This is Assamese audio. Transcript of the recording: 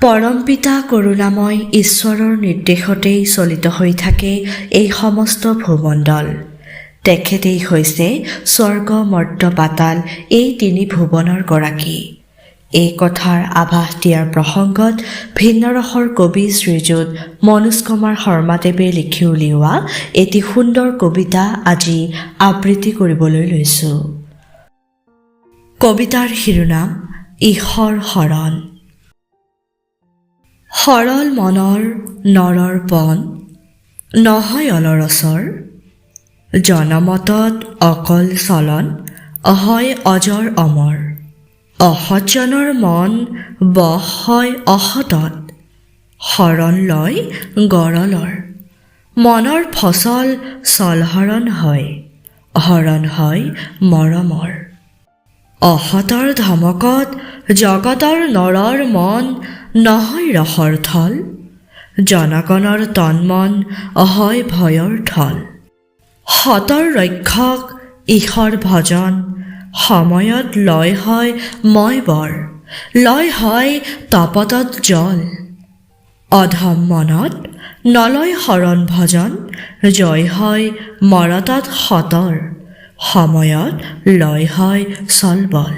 পৰমপিতা কৰোণাময় ঈশ্বৰৰ নিৰ্দেশতেই চলিত হৈ থাকে এই সমস্ত ভূমণ্ডল। তেখেতেই হৈছে স্বৰ্গ মৰ্ত্য পাতাল এই তিনি ভুৱনৰ গৰাকী। এই কথাৰ আভাস দিয়াৰ প্ৰসংগত ভিন্নৰসৰ কবি শ্ৰীযুত মনোজ কুমাৰ শৰ্মাদেৱে লিখি উলিওৱা এটি সুন্দৰ কবিতা আজি আবৃত্তি কৰিবলৈ লৈছোঁ। কবিতাৰ শিৰোনাম ঈশ্বৰ শৰণ। সৰল মনৰ নৰৰ পণ নহয় অলৰচৰ, জনমতত অকল চলন হয় অজৰ অমৰ। অসজ্জনৰ মন বশ হয় অসতত, শৰণ লয় গৰলৰ। মনৰ ফচল চলহৰণ হয়, হৰণ হয় মৰমৰ। অসতৰ ধমকত জগতৰ নৰৰ মন নহয় ৰসৰ থল, জনগণৰ তন মন হয় ভয়ৰ থল। সতৰ ৰক্ষক ঈশ্বৰ ভজন সময়ত লয় হয় মই বৰ, লয় হয় তপতত জল। অধম মনত নলয় শৰণ ভজন, জয় হয় মৰতত সতৰ, সময়ত লয় হয় চলবল।